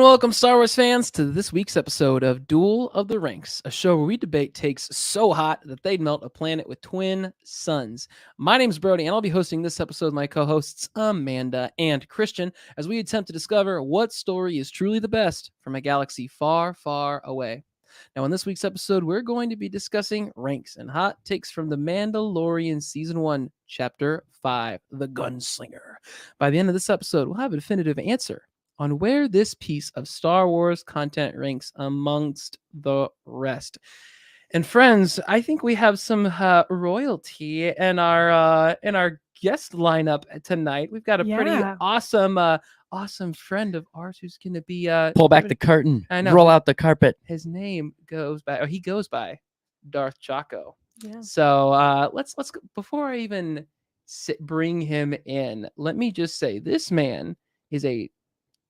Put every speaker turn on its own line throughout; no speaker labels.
welcome, Star Wars fans, to this week's episode of Duel of the Ranks, a show where we debate takes so hot that they'd melt a planet with twin suns. My name's Brody, and I'll be hosting this episode with my co-hosts Amanda and Christian as we attempt to discover what story is truly the best from a galaxy far, far away. Now, in this week's episode, we're going to be discussing ranks and hot takes from The Mandalorian Season 1, Chapter 5, The Gunslinger. By the end of this episode, we'll have a definitive answer on where this piece of Star Wars content ranks amongst the rest. And friends, I think we have some royalty in our guest lineup tonight. We've got a pretty awesome friend of ours who's going to be
pull back the curtain.
I know.
Roll out the carpet.
His name goes by, or he goes by, Darth Chaco.
Yeah.
So let's before I even bring him in, let me just say this man is a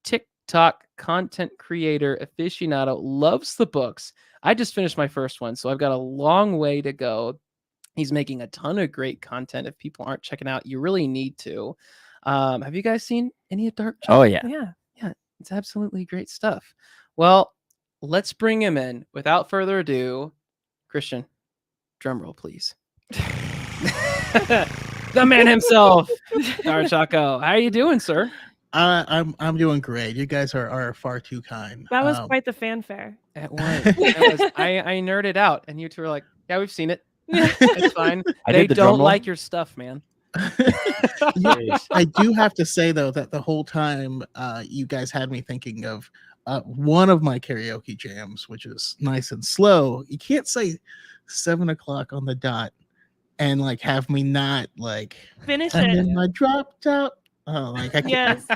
TikTok content creator aficionado, loves the books. I just finished my first one, so I've got a long way to go. He's making a ton of great content. If people aren't checking out, you really need to. Have you guys seen any of Darth Chaco?
Oh yeah.
Yeah, it's absolutely great stuff. Well, let's bring him in. Without further ado, Christian, drum roll, please. The man himself, Darth Chaco. How are you doing, sir?
I'm doing great. You guys are far too kind.
That was quite the fanfare.
It was. I nerded out, and you two were like, "Yeah, we've seen it. It's fine." They don't like your stuff, man.
I do have to say though that the whole time you guys had me thinking of one of my karaoke jams, which is nice and slow. You can't say 7 o'clock on the dot and like have me not like
finish
and
it.
then I dropped out. Oh, like I can't.
Yes.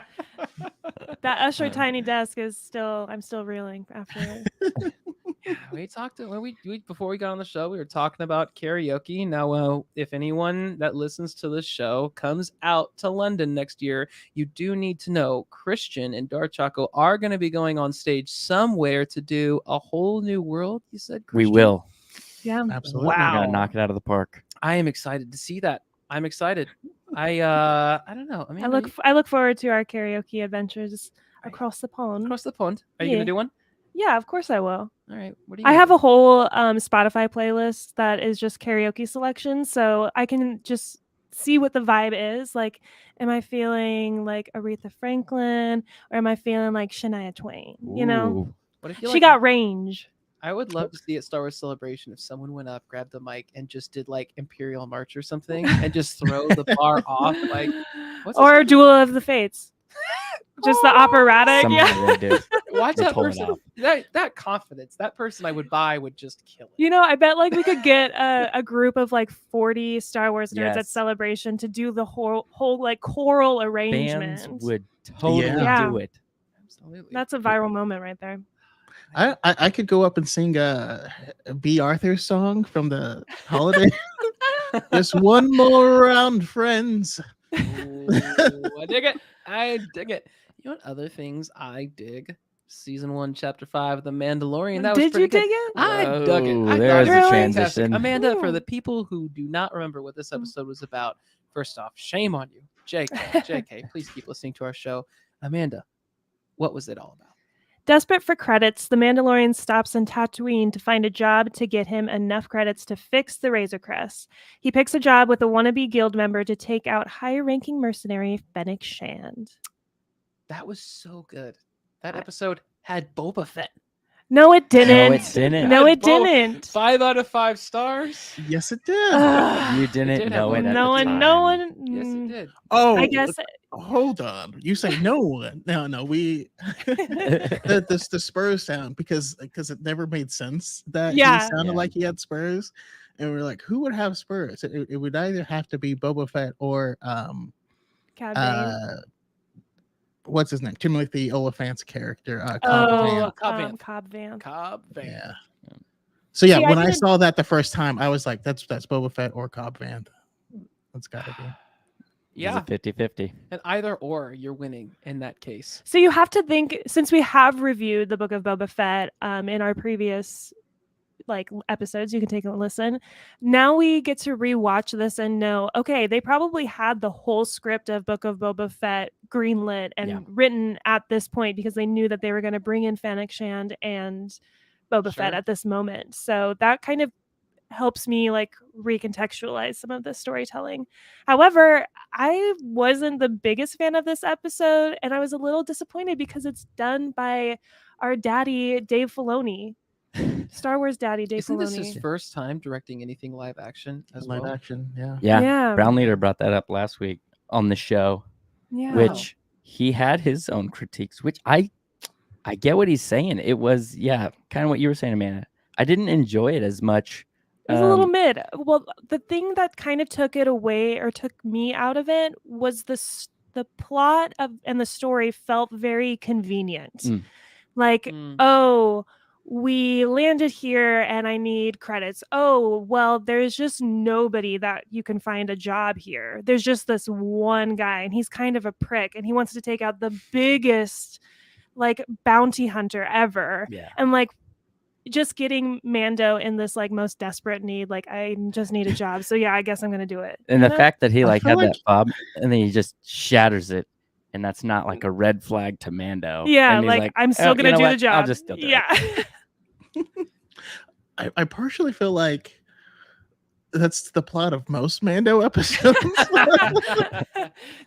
That Usher Tiny Desk is still. I'm still reeling after it.
We talked when we before we got on the show. We were talking about karaoke. Now, if anyone that listens to this show comes out to London next year, you do need to know Christian and Darth Chaco are going to be going on stage somewhere to do A Whole New World. You said, Christian?
We will.
Yeah.
Absolutely.
We're
Wow.
gonna knock it out of the park.
I am excited to see that. I'm excited. I don't know. I mean,
I look forward to our karaoke adventures across the pond.
across the pond. Are you
Yeah.
gonna do one?
Yeah, of course I will.
All right. What do you?
I have a whole Spotify playlist that is just karaoke selections, so I can just see what the vibe is. Like, am I feeling like Aretha Franklin, or am I feeling like Shania Twain? You know,
Ooh.
What if you
she
like,
got range.
I would love to see at Star Wars Celebration if someone went up, grabbed the mic, and just did like Imperial March or something, and just throw the bar off. Like, what's
Or
this-
Duel of the Fates. Just the operatic.
Somehow
Yeah.
they do.
watch
They
that
pull it
person.
off.
That confidence. That person I would buy would just kill it.
You know, I bet like we could get a group of like 40 Star Wars nerds at
Yes.
Celebration to do the whole like choral arrangement.
Bands would totally
Yeah.
do it.
Absolutely.
That's a viral moment right there.
I could go up and sing a B. Arthur song from the holiday. Just one more round, friends.
Ooh, I dig it. I dig it. You know what other things I dig? Season 1, Chapter 5, The Mandalorian. That was
Did
pretty
you
good.
dig it?
I dug it.
Whoa,
I
there's
thought it
a
was fantastic.
transition.
Amanda, for
Ooh.
the people who do not remember what this episode was about, first off, shame on you. JK, please keep listening to our show. Amanda, what was it all about?
Desperate for credits, the Mandalorian stops in Tatooine to find a job to get him enough credits to fix the Razor Crest. He picks a job with a wannabe guild member to take out high-ranking mercenary Fennec Shand.
That was so good. That episode had Boba Fett.
No, it didn't.
No, it didn't.
No,
Had
it
both.
didn't.
5 out of 5 stars.
Yes, it did.
Ugh.
You
It
didn't
did
know
have
it at
no
the
one,
time.
no one.
Yes, it did.
Oh,
I guess
hold on. You say no one. No, we the Spurs sound because it never made sense that
Yeah.
he sounded
Yeah.
like he had Spurs, and we're like, who would have Spurs? It would either have to be Boba Fett or
Cad Bane.
what's his name? Timothy Oliphant's character. Cobb
Oh,
Vanth.
Cobb Vanth.
Cobb Vanth.
Cobb Vanth.
Yeah. So yeah,
See, I
when I
didn't-
saw that the first time, I was like, that's Boba Fett or Cobb Vanth. That's gotta be.
Yeah.
It's a 50-50.
And either or, you're winning in that case.
So you have to think, since we have reviewed the Book of Boba Fett in our previous like episodes. You can take a listen. Now we get to rewatch this and know, okay, they probably had the whole script of Book of Boba Fett greenlit and
Yeah.
written at this point because they knew that they were going to bring in Fennec Shand and Boba Fett
Sure.
at this moment. So that kind of helps me like recontextualize some of the storytelling. However, I wasn't the biggest fan of this episode, and I was a little disappointed because it's done by our daddy Dave Filoni, Star Wars daddy Dave
Isn't
Filoni.
this his first time directing anything live action as
Live
well?
action, yeah.
Yeah.
Yeah.
Brown Leader brought that up last week on the show,
Yeah.
which he had his own critiques, which I get what he's saying. It was, kind of what you were saying, Amanda. I didn't enjoy it as much.
It was a little mid. Well, the thing that kind of took it away or took me out of it was the plot of and the story felt very convenient.
Mm.
Like,
Mm.
oh, we landed here and I need credits. Oh, well, there's just nobody that you can find a job here. There's just this one guy and he's kind of a prick and he wants to take out the biggest like bounty hunter ever.
Yeah.
And like just getting Mando in this like most desperate need, like I just need a job. So yeah, I guess I'm gonna do it.
And
You
the
know?
fact that he
I
like
feel
had
like-
that fob and then he just shatters it, and that's not like a red flag to Mando.
Yeah,
And he's
like I'm still
"Oh,
gonna
you know
do
what?
the job.
I'll just still do it."
Yeah.
I partially feel like that's the plot of most Mando episodes.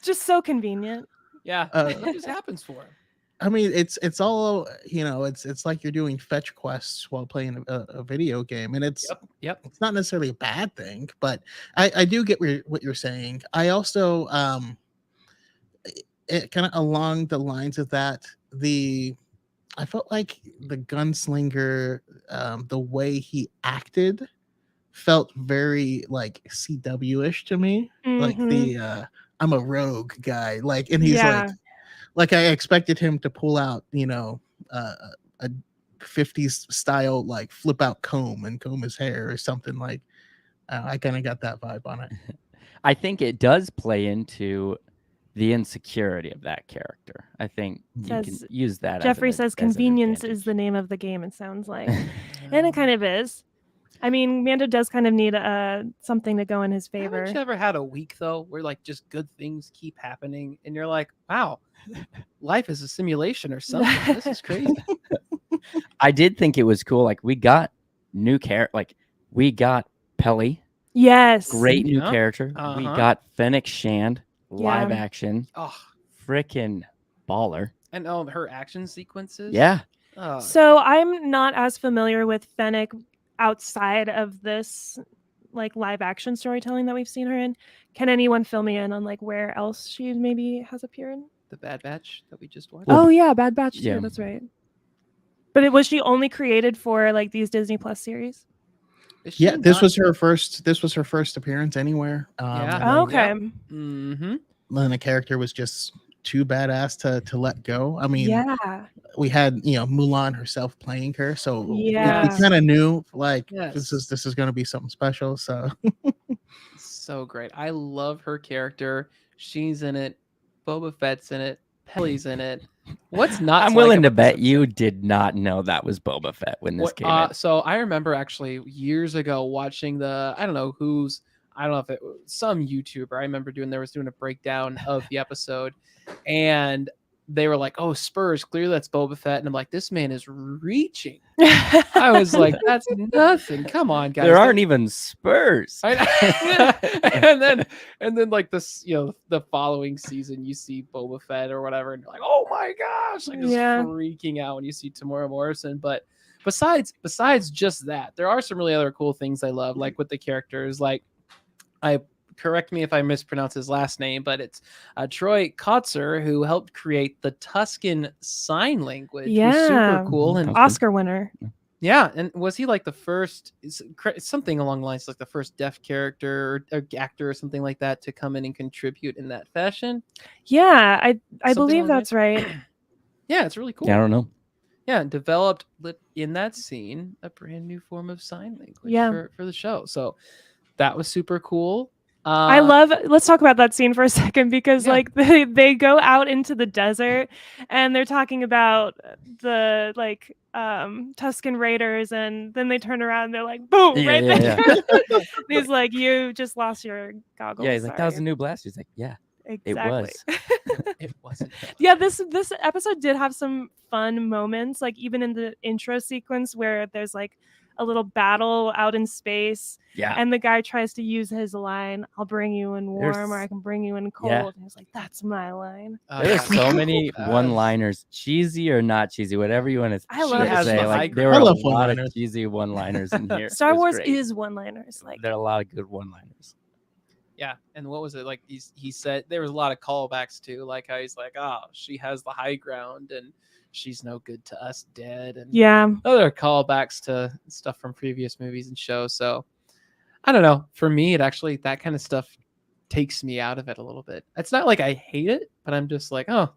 Just so convenient.
Yeah,
Uh,
it just happens for him.
I mean, it's all, you know, it's like you're doing fetch quests while playing a video game, and it's
Yep.
it's not necessarily a bad thing, but I do get what you're saying. I also it kind of along the lines of that, I felt like the gunslinger, the way he acted felt very like CW-ish to me. Like
Mhm.
the I'm a rogue guy, like, and he's
Yeah.
like I expected him to pull out, you know, a 50s style like flip out comb and comb his hair or something. Like I kind of got that vibe on it.
I think it does play into the insecurity of that character. I think you can
Says-
use that.
Jeffrey
as
says
as an
convenience is the
advantage.
name of the game, it sounds like. And it kind of is. I mean, Mando does kind of need something to go in his favor.
Haven't you ever had a week though where like just good things keep happening and you're like, wow, life is a simulation or something. This is crazy.
I did think it was cool. Like we got new like we got Pelly,
Yes.
great new
Yeah.
character. We
Uh-huh.
got Fennec Shand, live
Yeah.
action,
Oh,
freaking baller.
and her action sequences.
Yeah.
Oh,
So I'm not as familiar with Fennec outside of this like live action storytelling that we've seen her in. Can anyone fill me in on like where else she maybe has appeared?
the Bad Batch that we just watched.
Well,
Oh yeah, Bad Batch too.
yeah.
That's right. But was she only created for like these Disney Plus series?
Is she
Yeah, this
not-
was her first appearance anywhere.
Yeah.
And
Oh, okay.
Mhm.
then the character was just too badass to let go. I mean,
Yeah.
we had, you know, Mulan herself playing her, so we
Yeah.
kind of knew like
Yes.
this is going to be something special. So
So great. I love her character. She's in it. Boba Fett's in it. Pelly's in it. What's not?
I'm
to like
willing to
about this
bet you did not know that was Boba Fett when this
What-
came in.
So I remember actually years ago watching I don't know if it was some YouTuber. I remember was doing a breakdown of the episode, and they were like, "Oh, Spurs, clearly that's Boba Fett," and I'm like, "This man is reaching." I was like, "That's nothing. Come on, guys."
There aren't even spurs.
and then like this, you know, the following season you see Boba Fett or whatever, and you're like, oh my gosh, like just
Yeah.
freaking out when you see Tamora Morrison. But besides just that, there are some really other cool things I love, like with the characters. Like, correct me if I mispronounce his last name, but it's Troy Kotzer, who helped create the Tuscan Sign Language. Which was
Yeah.
super cool. And
Okay.
Oscar winner.
yeah, and was he like the first, something along the lines like the first deaf character or actor or something like that to come in and contribute in that fashion?
Yeah, I
Something
believe
along
that's right.
Yeah, it's really cool.
Yeah, I don't know.
Yeah, and developed in that scene a brand new form of sign language
Yeah.
for the show. So that was super cool.
I love. Let's talk about that scene for a second because
Yeah.
like they go out into the desert and they're talking about the like Tuscan Raiders, and then they turn around and they're like, boom,
Yeah,
right
yeah,
there.
yeah.
He's like, you just lost your goggles.
Yeah, he's like, that was a
sorry."
new blaster. He's like, yeah,
Exactly.
was.
It wasn't.
Yeah, this episode did have some fun moments, like even in the intro sequence where there's like a little battle out in space,
Yeah.
and the guy tries to use his line, "I'll bring you in warm, or
There's-
I can bring you in cold."
yeah.
And he's like, "That's my line."
There's so many
That was-
one-liners, cheesy or not cheesy, whatever you want to
I love it.
say.
the high
Like there were
I
a
love
lot of
one-liners.
cheesy one-liners in here.
Star
It was
Wars
great.
is one-liners. Like,
There are a lot of good one-liners.
Yeah, and what was it like? He said there was a lot of callbacks too, like how he's like, "Oh, she has the high ground, and she's no good to us dead," and
yeah,
other callbacks to stuff from previous movies and shows. So I don't know. For me, it actually that kind of stuff takes me out of it a little bit. It's not like I hate it, but I'm just like, oh,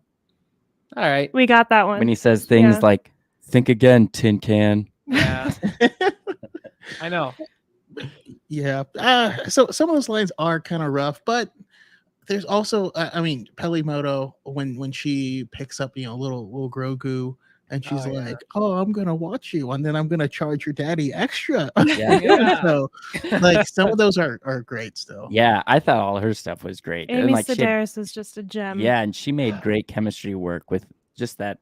all right.
we got that one.
When he says things
Yeah.
like, think again, tin can.
Yeah, I know.
Yeah. So some of those lines are kind of rough, but there's also, I mean, Pelimoto when she picks up, little Grogu, and she's
Oh, yeah.
like, "Oh, I'm gonna watch you, and then I'm gonna charge your daddy extra."
Yeah.
Yeah.
So, like, some of those are great still.
Yeah, I thought all her stuff was great.
Amy
and like she had-
Sedaris is just a gem.
yeah, and she made great chemistry work with just that,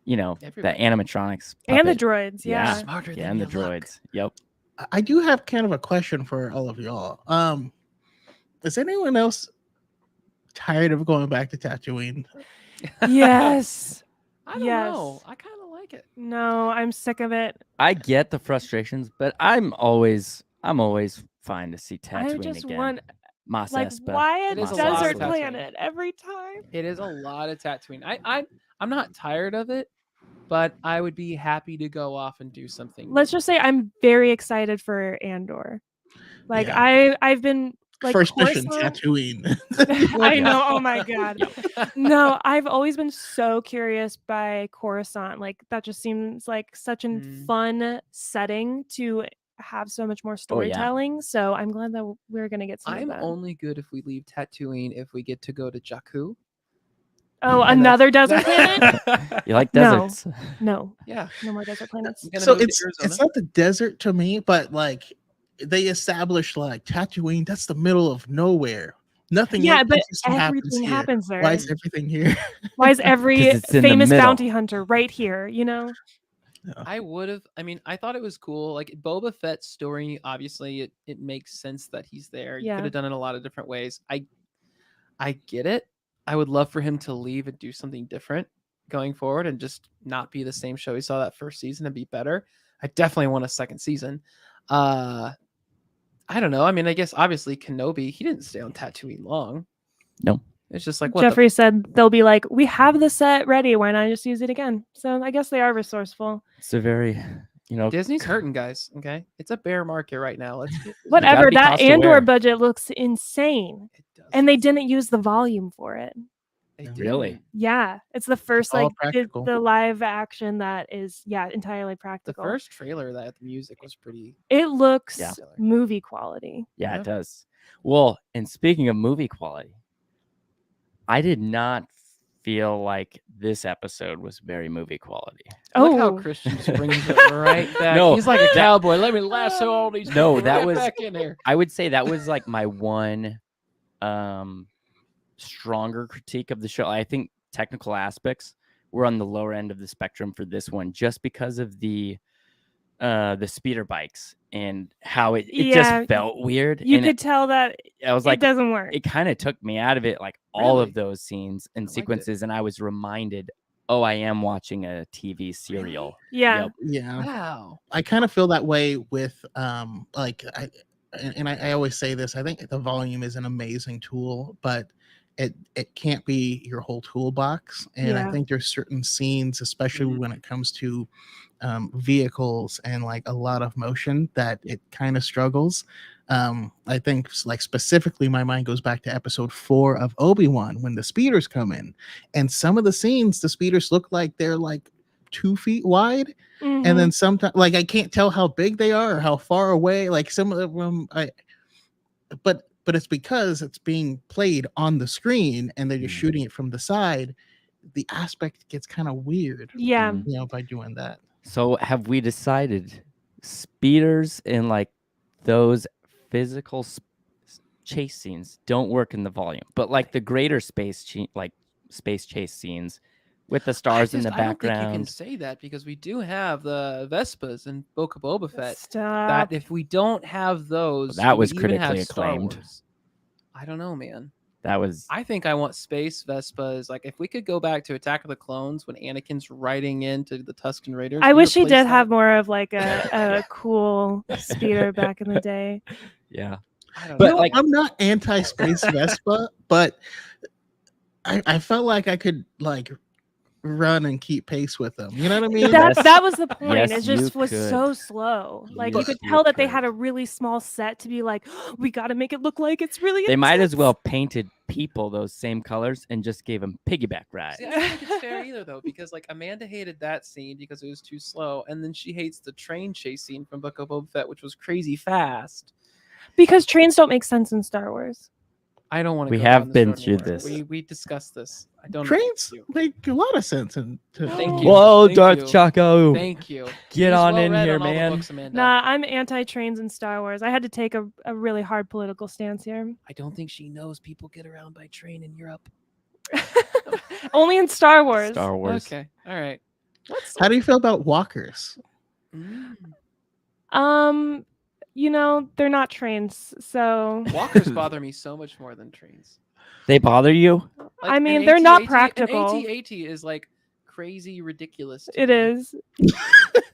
the
Everybody.
animatronics.
and the
puppet.
droids. Yeah.
Smarter
Yeah,
than
and the
you look.
droids. Yep.
I do have kind of a question for all of y'all. Is anyone else tired of going back to Tatooine?
Yes.
I don't
Yes.
know. I kind of like it.
No, I'm sick of it.
I get the frustrations, but I'm always fine to see
I
Tatooine
just
again.
want
Mas
like
Espa,
why a
It is a lot of
desert
Tatooine.
planet every time?
It is a lot of Tatooine. I'm not tired of it, but I would be happy to go off and do something.
Let's just say I'm very excited for Andor. Like
Yeah.
I've been like
First mission,
Coruscant-
Tatooine.
I
Yeah.
know. Oh my god. No, I've always been so curious by Coruscant. Like that just seems like such a
Mm.
fun setting to have so much more
Oh, yeah.
storytelling. So I'm glad that we're gonna get some
I'm
of that.
only good if we leave Tatooine if we get to go to Jakku.
Oh,
and
another desert planet?
You like
No.
deserts?
No,
Yeah.
no more desert planets.
I'm gonna
So
move to
it's
Arizona.
not the desert to me, but like they established like Tatooine, that's the middle of nowhere. Nothing
Yeah, but
interesting happens
everything
here.
happens there.
Why is everything here?
Why is every
'Cause it's in the
famous
middle.
bounty hunter right here? You know?
I would have. I mean, I thought it was cool. Like Boba Fett's story, obviously, it makes sense that he's there. You
Yeah.
could have done it a lot of different ways. I get it. I would love for him to leave and do something different going forward, and just not be the same show we saw that first season and be better. I definitely want a second season. I don't know. I mean, I guess obviously Kenobi, he didn't stay on Tatooine long.
No.
It's just like what
Jeffrey said they'll be like, we have the set ready. Why not just use it again? So I guess they are resourceful.
It's a very,
Disney's hurting, guys. Okay, it's a bear market right now. Let's get
Whatever.
be
That
cost
Andor
aware.
budget looks insane.
It does.
And they didn't use the volume for it.
They
Really?
didn't.
Yeah. It's the first
all
like
practical.
the live action that is entirely
The
practical.
first trailer, that the music was pretty.
It looks
Yeah.
movie quality.
Yeah,
Yeah.
it does. Well, and speaking of movie quality, I did not feel like this episode was very movie quality.
I like how
Oh.
Christian just brings it right back.
No,
He's like a
that-
cowboy. Let me lasso all these.
No,
people
that
right
was-
back in here.
I would say that was like my one stronger critique of the show. I think technical aspects were on the lower end of the spectrum for this one, just because of the speeder bikes and how it
Yeah,
just felt weird.
You
and
could tell that
I was
it
like,
doesn't work.
it kind of took me out of it, like all
Really?
of those scenes and
liked it.
sequences, and I was reminded, oh, I am watching a TV serial.
Yeah.
Yep.
Yeah.
Wow.
I kind of feel that way with I always say this, I think the volume is an amazing tool, but it can't be your whole toolbox. And
Yeah.
I think there's certain scenes, especially
Mhm.
when it comes to vehicles and like a lot of motion, that it kind of struggles. I think like specifically my mind goes back to episode 4 of Obi-Wan when the speeders come in, and some of the scenes the speeders look like they're like 2 feet wide.
Mhm.
And then sometimes like I can't tell how big they are or how far away, like some of them but but it's because it's being played on the screen and they're just
Mm.
shooting it from the side. The aspect gets kind of weird,
Yeah.
Mm.
by doing that.
So have we decided speeders and like those physical chase scenes don't work in the volume, but like the greater space chase scenes with the stars in the
I don't think you can
background.
say that because we do have the Vespas in Book of Boba Fett.
Stop.
That if we don't have those,
That
do we
was
even have
critically
Star
acclaimed.
Wars? I don't know, man.
That was
I think I want space Vespas. Like if we could go back to Attack of the Clones when Anakin's riding into the Tusken Raiders.
I
we
wish he
replace
did
that.
have more of like a cool speeder back in the day.
yeah.
I don't
But
know.
like-
I'm not anti-space Vespa, but I felt like I could like run and keep pace with them. You know what I mean?
Yes.
That was the point.
Yes,
It just
you
was
could.
so slow. Like you
Yes,
could
you
tell that they
could.
had a really small set to be like, we got to make it look like it's really.
They might as
intense."
well painted people those same colors and just gave them piggyback rides.
See, I don't think it's fair either, though, because like Amanda hated that scene because it was too slow, and then she hates the train chase scene from Book of Boba Fett, which was crazy fast.
Because trains don't make sense in Star Wars.
I don't want to.
We
go
have
down this
been
road
through
anymore.
this.
We discussed this. I don't.
Trains
know.
make a lot of sense. And
Thank you.
Whoa,
Thank
Darth
you.
Chaco.
Thank you.
Get
He's
on
well
in
read
here,
on all the
man.
books, Amanda.
Nah, I'm anti-trains in Star Wars. I had to take a really hard political stance here.
I don't think she knows people get around by train in Europe.
Only in Star Wars.
Star Wars.
Okay. All right.
How do you feel about walkers?
Mm.
They're not trains, so
Walkers bother me so much more than trains.
They bother you?
Like,
I mean,
an
they're not
AT-AT
practical.
An AT-AT is like crazy ridiculous. to
it
me.
is.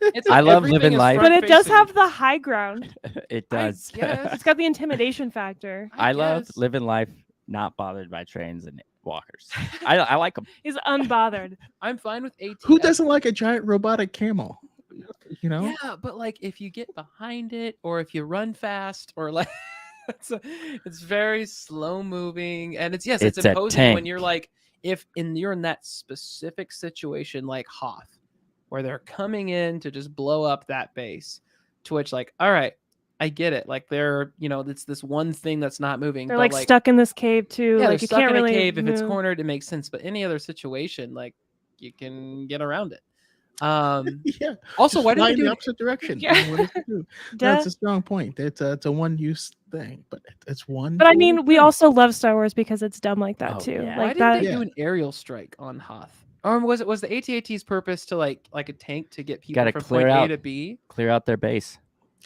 It's
I
like
love
everything
living
is
life.
But it does
front-facing.
have the high ground.
It
I
does.
guess.
It's got the intimidation factor.
I love
guess.
living life not bothered by trains and walkers. I like them.
He's unbothered.
I'm fine with AT.
Who doesn't like a giant robotic camel? You know?
Yeah, but like if you get behind it, or if you run fast, or like it's very slow moving, and it's
It's a
imposing when you're
tank.
like you're in that specific situation like Hoth, where they're coming in to just blow up that base, to which like, all right, I get it. Like it's this one thing that's not moving.
They're
but
like stuck in this cave too.
Yeah,
like
they're
you
stuck
can't
in
really
a cave. If it's
move.
cornered, it makes sense. But any other situation, like you can get around it.
Yeah.
Also, why
Fly
did
in
they
the
do?
opposite direction?
Yeah.
I mean, what does it do?
Duh.
That's a strong point. It's a one-use thing, but it's one.
But I
tool
mean, we
thing.
also love Star Wars because it's dumb like that
Oh,
too.
yeah.
Why
Like
didn't
that.
they
Yeah.
do an aerial strike on Hoth? Or was the AT-AT's purpose to like a tank to get people
Gotta
from
clear
point
out.
A to B?
Clear out their base.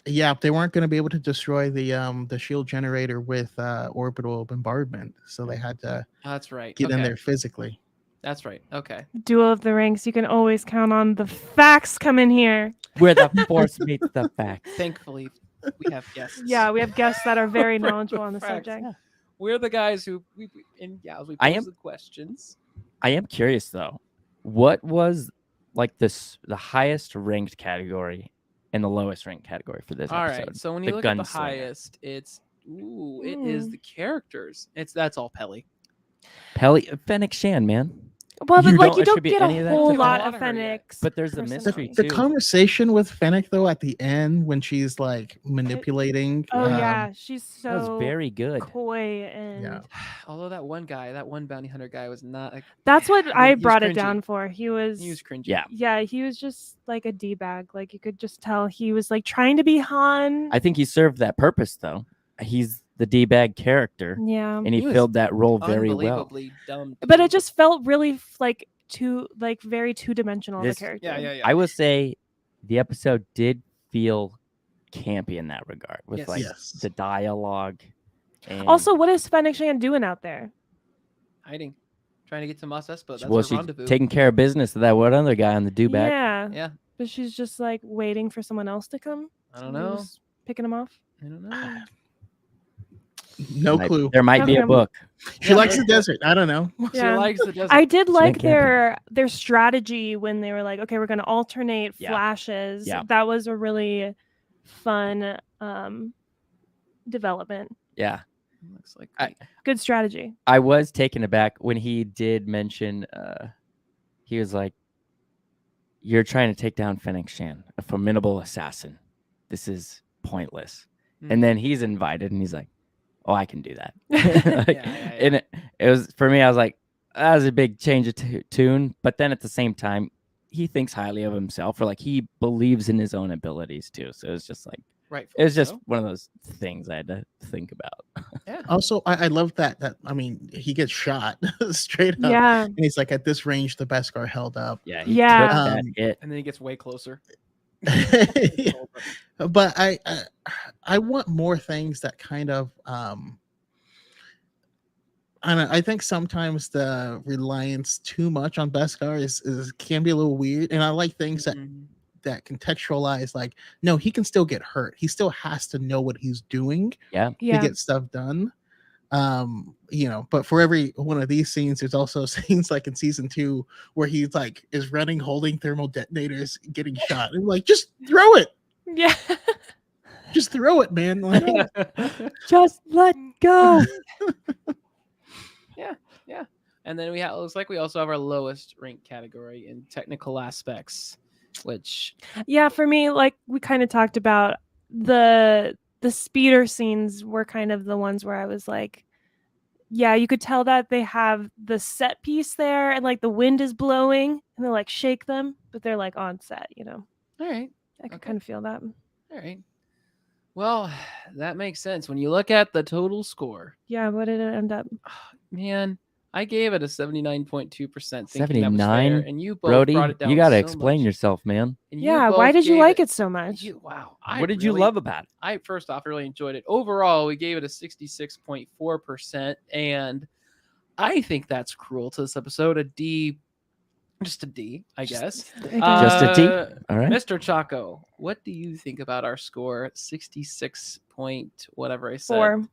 Yeah, they weren't going to be able to destroy the shield generator with orbital bombardment, so they had to
That's right.
get in
Okay.
there physically.
That's right. Okay.
Duel of the Ranks. You can always count on the facts come in here.
Where the force meets the facts.
Thankfully, we have guests.
Yeah, we have guests that are very
For the
knowledgeable on the
facts.
subject.
We're the guys who as we
I
pose
am-
the questions.
I am curious though. What was like the highest ranked category and the lowest ranked category for this
All
episode?
right. So when you
The
look at the
Gunslinger.
highest, it is the characters. That's all Pelly.
Fennec Shan, man.
Well, but
You
like
don't
you don't
attribute
get a
any of that
whole
to
lot
Fennec?
of Fennec's.
But there's a
personality.
mystery
The
too.
conversation with Fennec though at the end when she's like manipulating.
Oh yeah, she's so
That was very good.
coy and
Yeah.
Although that one bounty hunter guy was not.
that's what
I
I
mean, he was
brought it
cringy.
down for. He was
cringy.
Yeah.
yeah, he was just like a D-bag. Like you could just tell he was like trying to be Han.
I think he served that purpose though. He's the D-bag character,
Yeah.
and he
He was
filled that role very well.
Unbelievably dumb.
But
too.
it just felt really very two-dimensional
This-
the character.
Yeah.
I will say, the episode did feel campy in that regard, with
Yes.
like
Yes.
the dialogue. And
Also, what is Fennec Shan doing out there?
hiding, trying to get to Mos Espa. That's
well,
her
she's
rendezvous.
taking care of business with that one other guy on the do-bag.
Yeah.
Yeah.
But she's just like waiting for someone else to come.
I don't know.
Who's picking him off.
I don't know.
No
Might-
clue.
There might be a
Okay.
book.
She likes the desert. I don't know.
She
Yeah.
likes the desert.
I did like
camping.
their strategy when they were like, okay, we're going to alternate
Yeah.
flashes.
Yeah.
That was a really fun development.
Yeah.
Looks like
Good strategy.
I was taken aback when he did mention, he was like, "You're trying to take down Fennec Shan, a formidable assassin. This is pointless."
Mhm.
And then he's invited, and he's like, oh, I can do that.
Yeah.
And it was for me. I was like, that was a big change of tune. But then at the same time, he thinks highly of himself, or like he believes in his own abilities too. So it's just like
Right.
it was just one of those things I had to think about.
Yeah.
Also, I love that I mean, he gets shot straight up,
Yeah.
and he's like, at this range, the Beskar held up.
Yeah, he
Yeah.
took that hit.
And then he gets way closer.
Yeah. But I want more things that kind of I don't know, I think sometimes the reliance too much on Beskar is can be a little weird, and I like things
Mhm.
that contextualize, like, no, he can still get hurt. He still has to know what he's doing
Yeah.
to
Yeah.
get stuff done. But for every one of these scenes, there's also scenes like in season 2 where he's like is running, holding thermal detonators, getting shot, and like, just throw it,
Yeah.
just throw it, man. Like,
Just let go.
Yeah. And then we have, looks like we also have our lowest rank category in technical aspects, which
Yeah, for me, like we kind of talked about, the speeder scenes were kind of the ones where I was like, yeah, you could tell that they have the set piece there and like the wind is blowing and they like shake them, but they're like on set,
all right.
I could
Okay.
kind of feel that.
All right. Well, that makes sense. When you look at the total score,
Yeah, what did it end up?
man, I gave it a 79.2%. Thinking that was fair,
79?
and you both
Brody,
brought it down.
you got to
so
explain
much.
yourself, man.
And you
Yeah, why
both
did you
gave
like it so much?
Wow.
What did you love about it?
I first off really enjoyed it. Overall, we gave it a 66.4%, and I think that's cruel to this episode. A D, just a D, I guess.
Just a T? All right.
Mr. Chaco, what do you think about our score? 66 point whatever I said.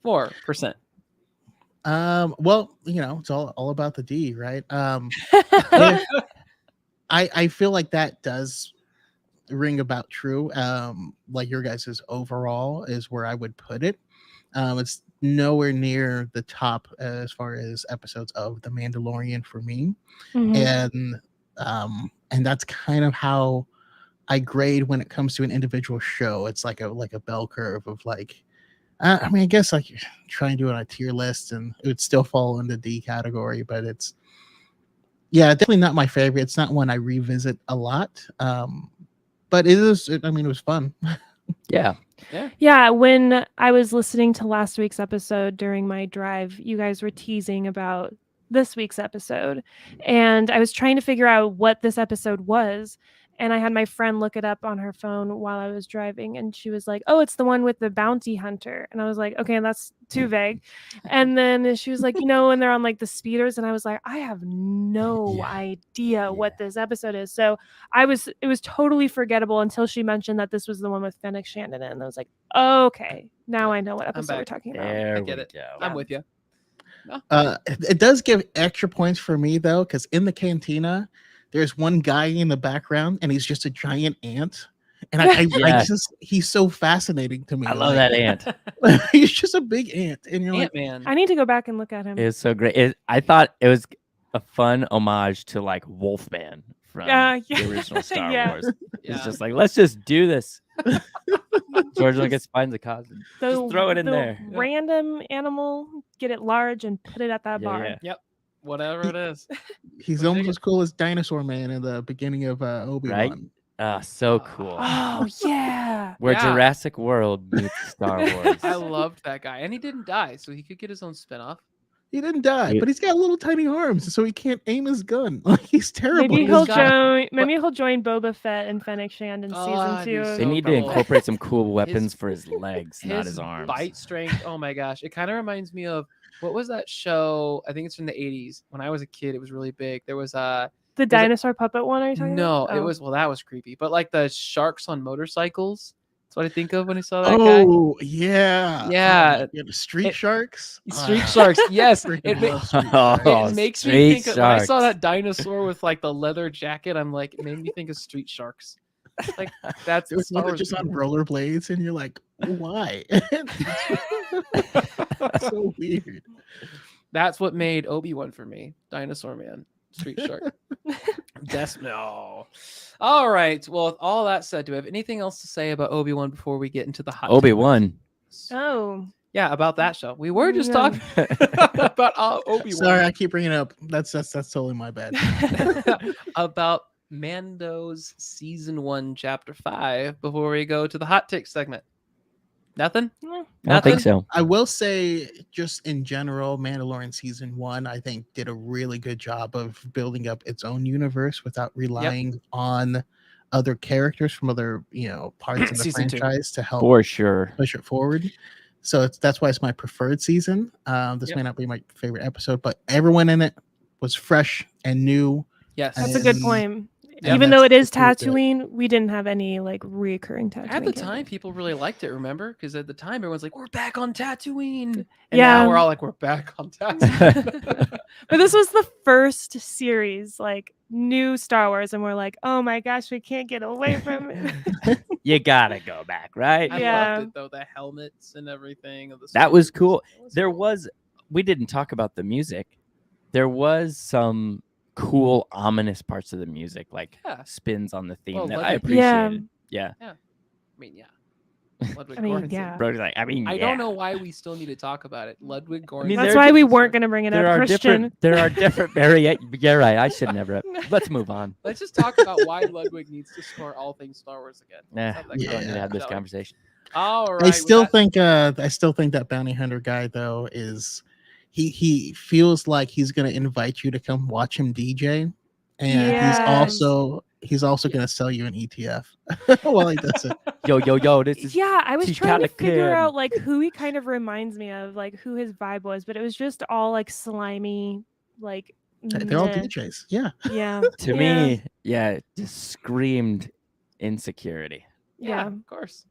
4%.
well, it's all about the D, right? I feel like that does ring about true. Like your guys's overall is where I would put it. It's nowhere near the top as far as episodes of The Mandalorian for me.
Mhm.
And that's kind of how I grade when it comes to an individual show. It's like a bell curve of like, I mean, I guess like try and do it on a tier list and it would still fall in the D category, but it's definitely not my favorite. It's not one I revisit a lot. But it was fun.
Yeah.
Yeah, when I was listening to last week's episode during my drive, you guys were teasing about this week's episode, and I was trying to figure out what this episode was, and I had my friend look it up on her phone while I was driving, and she was like, "Oh, it's the one with the bounty hunter," and I was like, "Okay, that's too vague," and then she was like, and they're on like the speeders, and I was like, I have no idea what this episode is, so it was totally forgettable until she mentioned that this was the one with Fennec Shannon, and I was like, okay, now I know what episode we're
back.
talking about.
There
I get
we
it.
go.
I'm with you. No,
It does give extra points for me though, because in the cantina, there's one guy in the background, and he's just a giant ant, and he's so fascinating to me.
I love that ant.
He's just a big ant, and you're like,
Ant-Man.
I need to go back and look at him.
It was so great. I thought it was a fun homage to like Wolfman from the original Star
Yeah.
Wars. It's just like, let's just do this. George Lucas finds a cause. Just throw it in there.
Random animal, get it large and put it at that bar.
Yeah.
Yep. Whatever it is.
he's
We
almost
dig it.
as cool as Dinosaur Man in the beginning of Obi-Wan.
Right? So cool.
Oh yeah.
Where
Yeah.
Jurassic World meets Star Wars.
I loved that guy, and he didn't die, so he could get his own spinoff.
He didn't die,
Yeah.
but he's got little tiny arms, so he can't aim his gun. Like, he's terrible.
Maybe
He's
he'll
got-
join. Maybe he'll join Boba Fett and Fennec Shand in
Oh,
season
that'd be
2.
so
They need to
cool.
incorporate some cool weapons for his legs, not
His
his arms.
bite strength. Oh my gosh. It kind of reminds me of what was that show? I think it's from the 80s. When I was a kid, it was really big. There was
The dinosaur puppet one? Are you talking
no,
about?
it was that was creepy. But like the sharks on motorcycles. That's what I think of when I saw that guy.
Oh, yeah.
Yeah.
The street sharks.
Street sharks. Yes.
Freaking
It, ma-
love street sharks.
Oh,
it makes me
street
think of, when I saw
sharks.
that dinosaur with like the leather jacket, I'm like, it made me think of street sharks. Like that's
It was
Star
one
Wars.
just on rollerblades, and you're like, why? So weird.
That's what made Obi-Wan for me. Dinosaur Man. Street Shark. No. All right. Well, with all that said, do we have anything else to say about Obi-Wan before we get into the hot
Obi-Wan.
takes?
Oh.
Yeah, about that show. We were just
Yeah.
talking about Obi-Wan.
Sorry, I keep bringing it up. That's totally my bad.
About Mando's season 1, chapter 5 before we go to the hot take segment. Nothing?
Yeah.
I don't
Nothing?
think so.
I will say, just in general, Mandalorian season 1, I think, did a really good job of building up its own universe without relying on other characters from other, parts of the
Season 2.
franchise to help
For sure.
push it forward. So that's why it's my preferred season. This
Yep.
may not be my favorite episode, but everyone in it was fresh and new.
Yes.
That's a good
And-
point.
Yeah,
Even though it is
that's really good.
Tatooine, we didn't have any like reoccurring Tatooine.
At the
characters.
time, people really liked it, remember? Because at the time, everyone's like, we're back on Tatooine. And
Yeah.
now we're all like, we're back on Tatooine.
But this was the first series, like new Star Wars, and we're like, oh my gosh, we can't get away from it.
You gotta go back, right?
I
Yeah.
loved it, though. The helmets and everything. Of the
That was
soldiers.
cool.
It
There
cool.
was, we didn't talk about the music. There was some cool, ominous parts of the music, like
Yeah.
spins on the theme
Well,
that
Ludwig-
I appreciated.
Yeah.
Yeah.
I mean, yeah. Ludwig
I mean,
Göransson.
yeah.
Brody's like, I mean,
I
yeah.
don't know why we still need to talk about it. Ludwig Göransson.
mean,
That's
there-
why we weren't going to bring it
There
up,
are
Christian.
there are different You're right. I should never. Let's move on.
Let's just talk about why Ludwig needs to score all things Star Wars again.
Nah,
Let's have that
we don't need to
conversation,
have this
shall we?
conversation.
All right.
I still
with that-
think that bounty hunter guy though is he feels like he's gonna invite you to come watch him DJ, and
Yes.
he's also gonna sell you an ETF while he does it.
Yo, this is
Yeah, I was
he's
trying to
kinda
figure
kid.
out like who he kind of reminds me of, like who his vibe was, but it was just all like slimy, like
They're all
meh.
DJs. Yeah.
Yeah,
to me, yeah, it just screamed insecurity.
yeah.
Of course.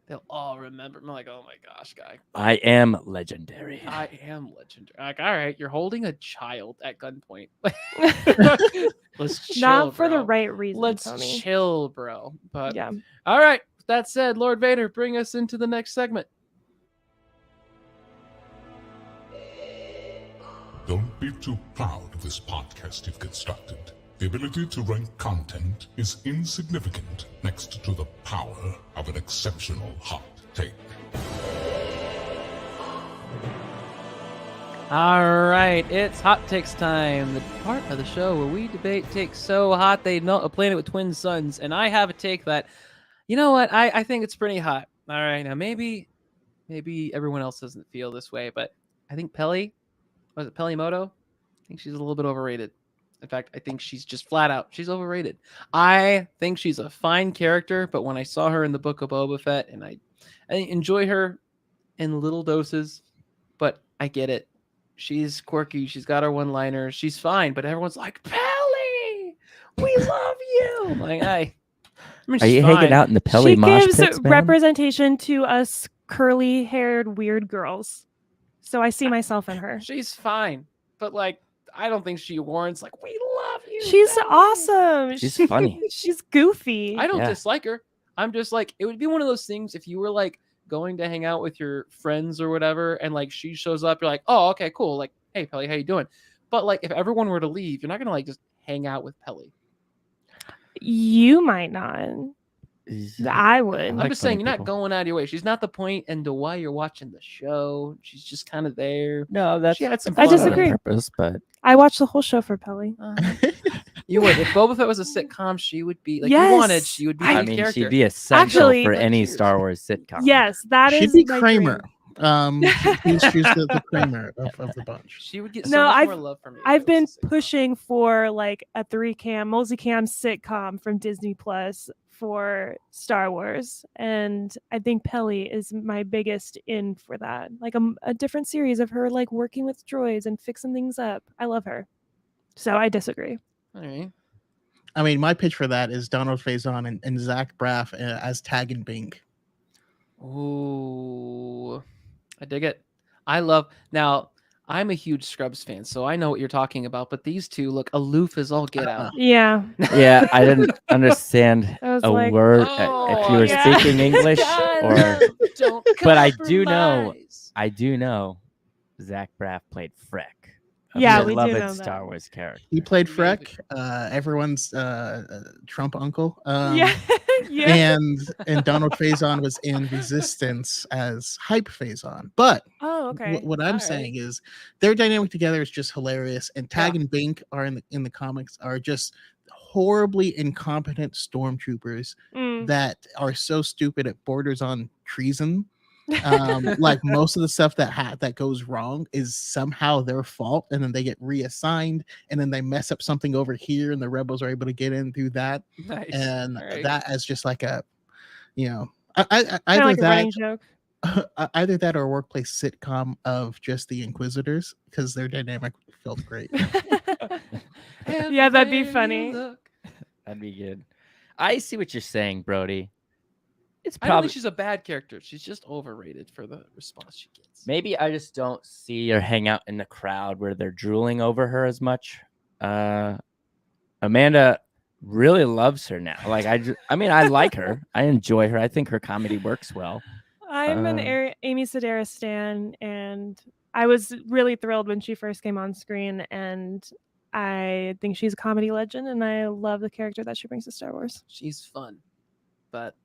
They'll all remember. I'm like, oh my gosh, guy.
I am legendary.
I am legendary. Like, all right, you're holding a child at gunpoint. Let's chill,
Not for the
bro.
right reason,
Let's
Tony.
chill, bro. But
Yeah.
all right. With that said, Lord Vader, bring us into the next segment.
Don't be too proud of this podcast you've constructed. The ability to rank content is insignificant next to the power of an exceptional hot take.
All right, it's hot takes time, the part of the show where we debate takes so hot they melt a planet with twin suns. And I have a take that, you know what, I think it's pretty hot. All right, now maybe everyone else doesn't feel this way, but I think Pelimoto? I think she's a little bit overrated. In fact, I think she's just flat out, she's overrated. I think she's a fine character, but when I saw her in the Book of Boba Fett, and I enjoy her in little doses, but I get it. She's quirky. She's got her one-liners. She's fine, but everyone's like, Pelly, we love you. I'm like, I mean,
Are
she's
you
fine.
hanging out in the Pelly
She
mosh
gives
pits, man?
representation to us curly-haired weird girls, so I see myself in her.
She's fine, but like, I don't think she warrants like, we love you.
She's
Pelly."
awesome.
She's funny.
She's goofy.
I don't
Yeah.
dislike her. I'm just like, it would be one of those things if you were like going to hang out with your friends or whatever, and like she shows up, you're like, oh, okay, cool. Like, hey, Pelly, how you doing? But like, if everyone were to leave, you're not gonna like just hang out with Pelly.
You might not. I would.
I'm
like
just saying,
funny
you're not
people.
going out of your way. She's not the point into why you're watching the show. She's just kind of there.
No, that's
She had some
I
fun with it.
disagree.
Purpose, but
I watched the whole show for Pelly.
You would. If Boba Fett was a sitcom, she would be like you wanted.
Yes.
She would be.
I
the
I mean,
character.
she'd be essential
Actually-
for any
Cheers.
Star Wars sitcom.
Yes, that is.
She'd be
my
Kramer.
dream.
She's the Kramer of the bunch.
She would get so
No,
much more love from you.
I've
if it
been
was a sitcom.
pushing for like a 3-cam, multi-cam sitcom from Disney Plus for Star Wars, and I think Pelly is my biggest in for that. Like a different series of her like working with droids and fixing things up. I love her, so I disagree.
All right.
I mean, my pitch for that is Donald Faison and Zach Braff as Tag and Bink.
Ooh, I dig it. I love. Now, I'm a huge Scrubs fan, so I know what you're talking about. But these two look aloof as all get out.
Yeah,
Yeah, I didn't understand
I was
a
like,
word
Oh,
if you were
yeah.
speaking English or.
Don't
But I do know-
compromise.
I do know Zach Braff played Freck
Yeah,
your
we do
beloved
know that.
Star Wars character.
He played
Amazing.
Freck, everyone's Trump uncle.
Yeah, yeah.
And Donald Faison was in Resistance as Hype Faison. But
Oh, okay.
what I'm
Alright.
saying is their dynamic together is just hilarious. And Tag
Yeah.
and Bink are in the comics are just horribly incompetent stormtroopers
Mm.
that are so stupid it borders on treason. Like most of the stuff that goes wrong is somehow their fault, and then they get reassigned, and then they mess up something over here, and the rebels are able to get in through that,
Nice.
and
Alright.
that as just like a,
Kind
either
of like a
that
running joke.
either that or a workplace sitcom of just the Inquisitors, because their dynamic felt great.
Yeah, that'd be
Everywhere you
funny.
look.
That'd be good. I see what you're saying, Brody. It's
I don't
probably
think she's a bad character. She's just overrated for the response she gets.
maybe I just don't see her hang out in the crowd where they're drooling over her as much. Amanda really loves her now. Like I mean, I like her. I enjoy her. I think her comedy works well.
I'm an Amy Sedaris stan, and I was really thrilled when she first came on screen, and I think she's a comedy legend, and I love the character that she brings to Star Wars.
She's fun, but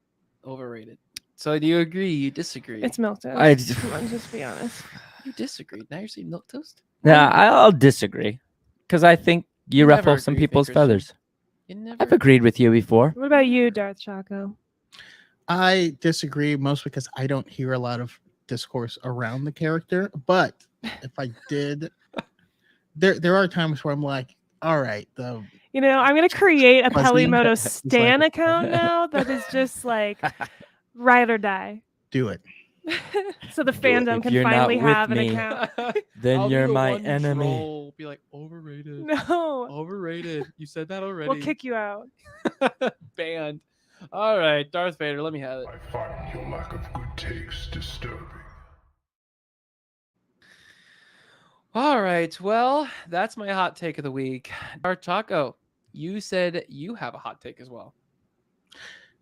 overrated. So do you agree? You disagree?
It's milquetoast.
I just-
Come on, just be honest.
You disagreed. Now you're saying milquetoast?
Yeah, I'll disagree because I think you
You never
ruffle some
agree with me,
people's
Christian.
feathers.
You never.
I've agreed with you before.
What about you, Darth Chaco?
I disagree mostly because I don't hear a lot of discourse around the character, but if I did, there are times where I'm like, all right,
You know, I'm gonna create a
Fuzzy.
Pelimoto
It's
stan
like-
account now that is just like ride or die.
do it.
So the fandom
If
can
you're not
finally
with
have an
me,
account.
Then
I'll be
you're
the
my
one
enemy.
troll, be like overrated.
No,
Overrated. You said that already.
we'll kick you out.
Banned. All right, Darth Vader. Let me have it.
I find your lack of good taste disturbing.
All right. Well, that's my hot take of the week. Darth Chaco, you said you have a hot take as well.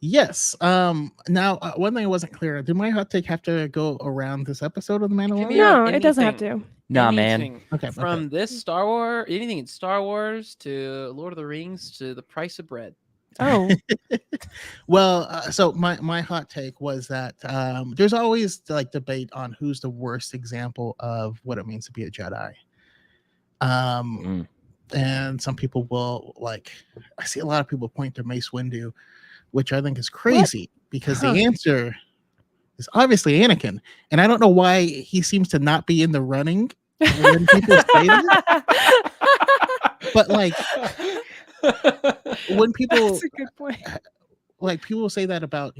Yes. Now, one thing I wasn't clear. Did my hot take have to go around this episode of The
can be
Mandalorian?
No,
on
it doesn't have
anything.
to.
Nah, man.
Anything.
Okay.
From this Star Wars, anything in Star Wars to Lord of the Rings to the price of bread.
Oh,
Well, so my hot take was that there's always like debate on who's the worst example of what it means to be a Jedi. And some people will I see a lot of people point to Mace Windu, which I think is crazy because
Huh.
the answer is obviously Anakin, and I don't know why he seems to not be in the running when people say that. But when people
that's a good point.
people say that about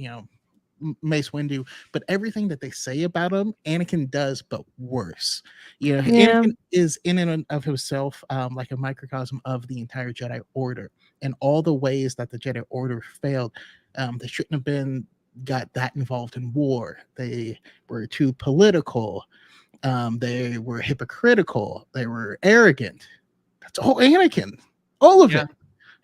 Mace Windu, but everything that they say about him, Anakin does, but worse.
Yeah.
Anakin is in and of himself like a microcosm of the entire Jedi Order, and all the ways that the Jedi Order failed. They shouldn't have got that involved in war. They were too political. They were hypocritical. They were arrogant. That's all Anakin. All of it.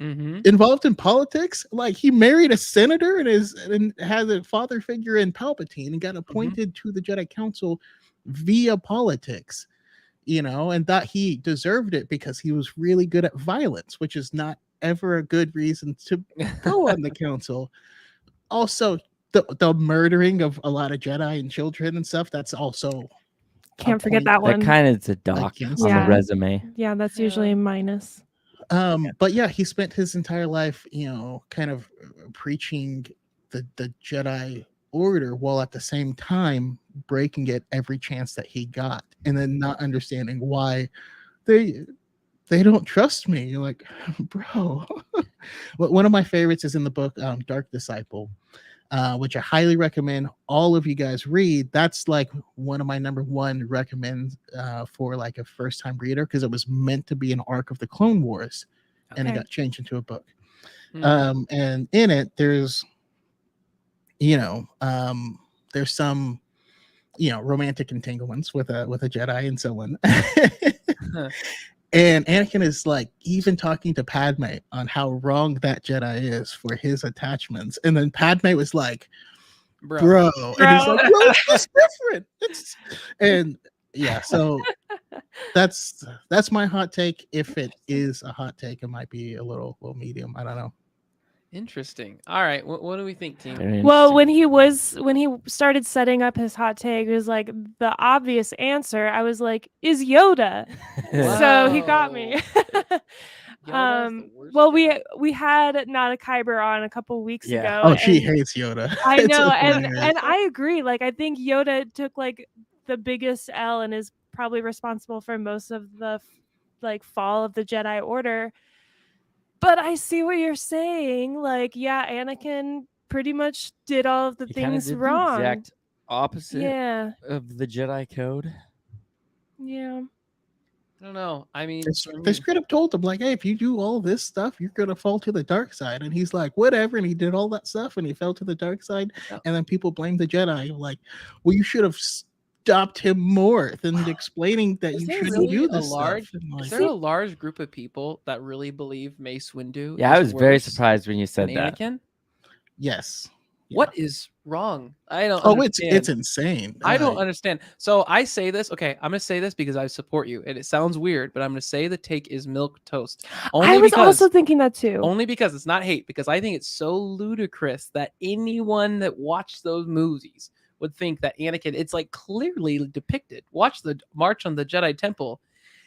Mm-hmm.
Involved in politics, like he married a senator and has a father figure in Palpatine and got appointed to the Jedi Council via politics, and thought he deserved it because he was really good at violence, which is not ever a good reason to go on the council. Also, the murdering of a lot of Jedi and children and stuff, that's also
Can't forget
point
that one.
That kind of is a doc
Against
on
Yeah.
the resume.
Yeah, that's usually a minus.
But yeah, he spent his entire life, kind of preaching the Jedi Order while at the same time breaking it every chance that he got, and then not understanding why they don't trust me. You're like, bro. One of my favorites is in the book Dark Disciple, which I highly recommend all of you guys read. That's like one of my number one recommends for like a first time reader, because it was meant to be an arc of the Clone Wars, and it
Okay.
got changed into a book.
Mm.
And in it, there's there's some romantic entanglements with a Jedi and so on. And Anakin is like even talking to Padme on how wrong that Jedi is for his attachments. And then Padme was like, bro. And he's like, bro, it's different. And yeah, so that's my hot take. If it is a hot take, it might be a little medium. I don't know.
Interesting. All right. What do we think, team?
Very
Well,
interesting.
when he started setting up his hot take, it was like the obvious answer. I was like, is Yoda. So he got me.
Yoda is the worst
Well,
Jedi.
we had Nada Kyber on a couple weeks
Yeah.
ago.
Oh, she
and
hates Yoda.
I
It's
know,
hilarious.
and I agree. Like, I think Yoda took like the biggest L and is probably responsible for most of the like fall of the Jedi Order. But I see what you're saying. Like, yeah, Anakin pretty much did all of the
He kinda
things
did
wrong.
the exact opposite
Yeah,
of the Jedi Code.
yeah.
I don't know. I mean, for
They
me-
straight up told him, like, hey, if you do all this stuff, you're gonna fall to the dark side. And he's like, whatever. And he did all that stuff and he fell to the dark side.
Yeah.
And then people blame the Jedi. Like, well, you should have stopped him more than explaining that
Is
you
there
shouldn't
really
do
a
this
large-
stuff. And, like,
is there a large group of people that really believe Mace Windu?
Yeah, I
is
was very
worse
surprised when you
than
said that.
Anakin?
yes. Yeah.
What is wrong? I don't.
Oh,
understand.
it's insane.
I don't understand. So I say this. Okay, I'm gonna say this because I support you, and it sounds weird, but I'm gonna say the take is milk toast.
I was also thinking that too.
Only because it's not hate, because I think it's so ludicrous that anyone that watched those movies would think that Anakin, it's like clearly depicted. Watch the March on the Jedi Temple.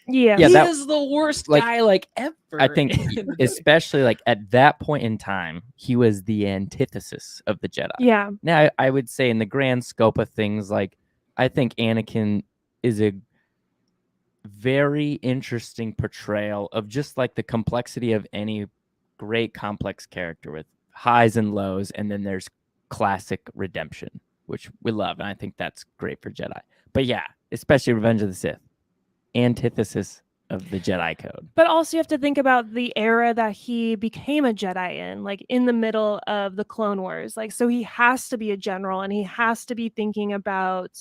Yeah.
Yeah,
he
that-
is the worst
like,
guy like ever.
I think
in the movie.
especially like at that point in time, he was the antithesis of the Jedi.
Yeah.
Now, I would say in the grand scope of things, like I think Anakin is a very interesting portrayal of just like the complexity of any great complex character with highs and lows, and then there's classic redemption, which we love, and I think that's great for Jedi. But yeah, especially Revenge of the Sith, antithesis of the Jedi Code.
But also you have to think about the era that he became a Jedi in, like in the middle of the Clone Wars. Like, so he has to be a general and he has to be thinking about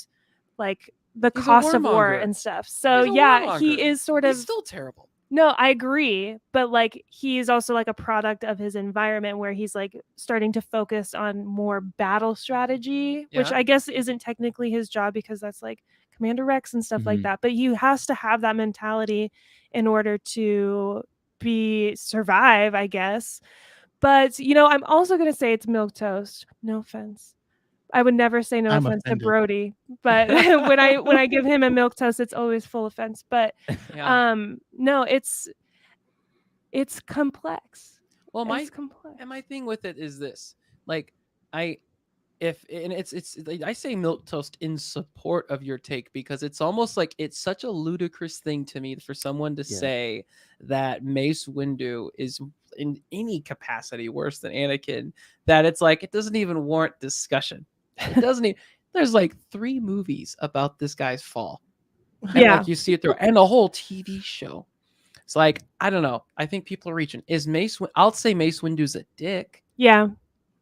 like the
He's a
cost of war
warmonger.
and stuff. So
He's a
yeah, he
warmonger.
is sort of
He's still terrible.
No, I agree, but like he's also like a product of his environment where he's like starting to focus on more battle strategy, which
Yeah.
I guess isn't technically his job because that's like Commander Rex and stuff like
Mhm.
that. But he has to have that mentality in order to survive, I guess. But you know, I'm also gonna say it's milquetoast. No offense. I would never say no
I'm
offense
offended.
to Brody, but when I give him a milquetoast, it's always full offense. But
Yeah.
no, it's complex.
Well, my
It's complex.
and my thing with it is this: like, it's like, I say milk toast in support of your take because it's almost like it's such a ludicrous thing to me for someone to
Yeah.
say that Mace Windu is in any capacity worse than Anakin, that it's like it doesn't even warrant discussion. It doesn't even. There's like 3 movies about this guy's fall. And
Yeah.
like you see it through, and a whole TV show. It's like, I don't know. I think people are reaching. I'll say Mace Windu's a dick.
Yeah,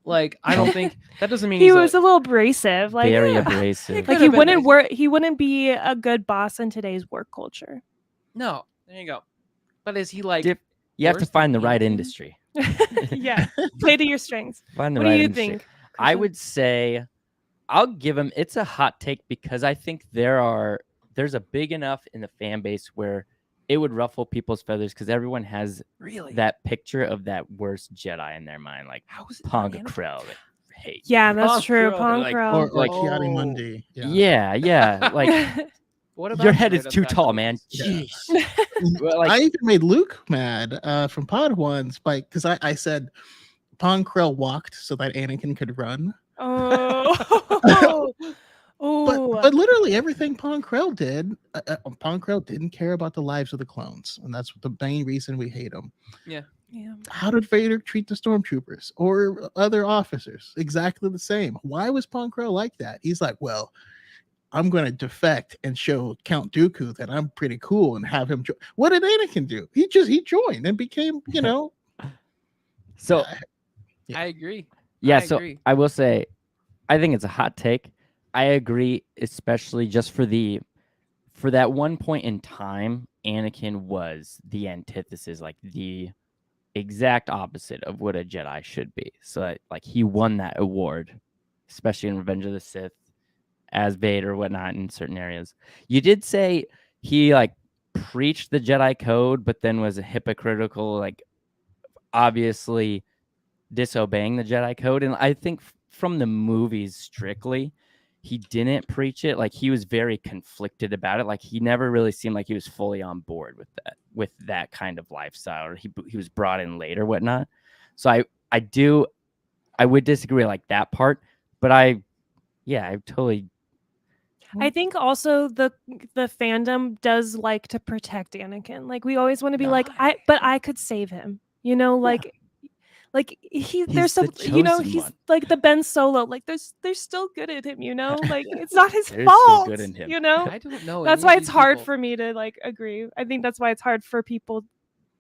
Like, I don't think that doesn't mean
he
he's
was a little abrasive. Like,
Very
yeah.
abrasive.
Could
like
have
he
been
wouldn't
nice.
work. He wouldn't be a good boss in today's work culture.
No, there you go. But is he like?
Dip- You have to
worse
find the
than
right
Anakin?
industry.
Yeah, play to your strengths.
Find the
What
right
do you
industry.
think?
I
Christian?
would say I'll give him it's a hot take because I think there's a big enough in the fan base where it would ruffle people's feathers because everyone has
Really?
that picture of that worst Jedi in their mind, like
How is it?
Ponga
Anakin?
Krell. They hate.
Yeah, that's
Pong
true.
Crow,
Pong
like-
Crow.
Or
Like-
Kiadi
Oh.
Mundi.
Yeah, like
What about
your head is
straight up
too
back
tall,
to
man.
this?
Jeez. Well, like,
I even made Luke mad from Pod Ones because I said Pong Krell walked so that Anakin could run.
Oh, oh,
But literally everything Pong Krell did, Pong Krell didn't care about the lives of the clones, and that's the main reason we hate him.
yeah.
How did Vader treat the stormtroopers or other officers? Exactly the same. Why was Pong Krell like that? He's like, well, I'm going to defect and show Count Dooku that I'm pretty cool and have him join. What did Anakin do? He joined and became,
so
I agree.
yeah,
I
so
agree.
I will say I think it's a hot take. I agree, especially just for that one point in time, Anakin was the antithesis, like the exact opposite of what a Jedi should be. So like he won that award, especially in Revenge of the Sith, as Vader, whatnot, in certain areas. You did say he like preached the Jedi code, but then was a hypocritical, like obviously disobeying the Jedi code. And I think from the movies strictly, he didn't preach it. Like he was very conflicted about it. Like he never really seemed like he was fully on board with that kind of lifestyle, or he was brought in late or whatnot. So I would disagree like that part, but I totally.
I think also the fandom does like to protect Anakin. Like we always want to be like, I could save him. You know, like
He's
there's some,
the
you know,
chosen
he's
one.
like the Ben Solo. Like there's still good in him. You know, like it's not his
There's still
fault.
good in him.
You know,
I don't know.
that's
any
why
of
it's
these
hard
people.
for me to like agree. I think that's why it's hard for people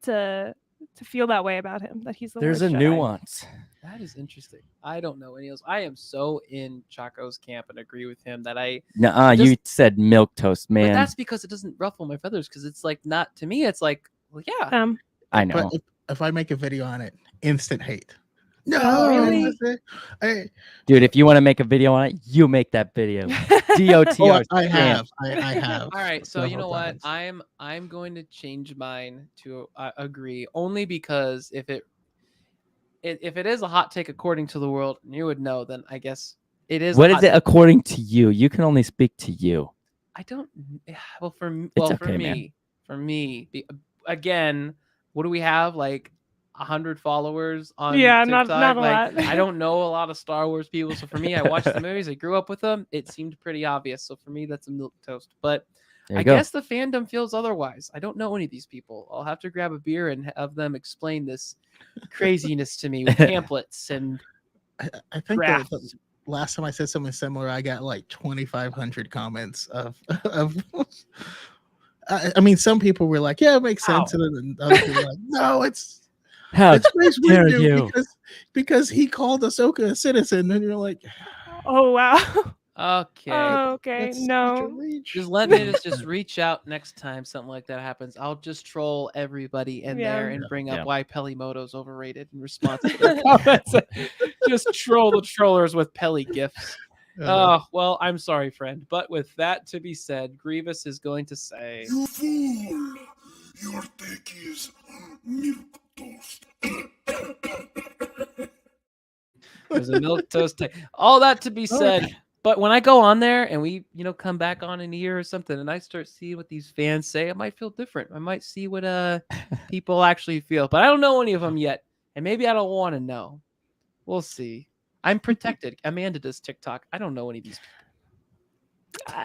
to feel that way about him. That he's the
There's a
worst Jedi.
nuance.
That is interesting. I don't know any of those. I am so in Chaco's camp and agree with him that I.
Nuh-uh,
It
you said milk toast,
But
man.
that's because it doesn't ruffle my feathers. Because it's like not to me. It's like, well, yeah.
I know.
But if I make a video on it, instant hate. No,
Oh, really?
Dude, if you want to make a video on it, you make that video. DOTR.
I have. I have.
All right, so you know
several
what?
times.
I'm going to change mine to agree only because if it is a hot take according to the world, and you would know, then I guess it is.
What is it according to you? You can only speak to you.
I don't. Well, for
It's okay, man.
for me, again, what do we have? Like 100 followers on
Yeah,
TikTok.
not a
like,
lot.
I don't know a lot of Star Wars people, so for me, I watched the movies. I grew up with them. It seemed pretty obvious. So for me, that's a milk toast. But
There you
I
go.
guess the fandom feels otherwise. I don't know any of these people. I'll have to grab a beer and have them explain this craziness to me with pamphlets and
I think
graphs.
the last time I said something similar, I got like 2,500 comments of. I mean, some people were like, "Yeah, it makes sense," and then other people were like, "No, it's
How
Grace
dare
Windu
you?
because he called Ahsoka a citizen," and you're like,
Oh wow.
Okay.
Oh, okay.
"That's such a
No.
reach."
Just let me just reach out next time something like that happens. I'll just troll everybody in
Yeah.
there and bring up
Yeah.
why Pelimoto's overrated in response to their comments. Just troll the trollers with Pelly gifts. Oh, well, I'm sorry, friend. But with that to be said, Grievous is going to say,
You fool! Your take is milk toast.
there's a milk toast take. All that to be said. But when I go on there and we, come back on in a year or something, and I start seeing what these fans say, I might feel different. I might see what people actually feel. But I don't know any of them yet, and maybe I don't want to know. We'll see. I'm protected. Amanda does TikTok. I don't know any of these people.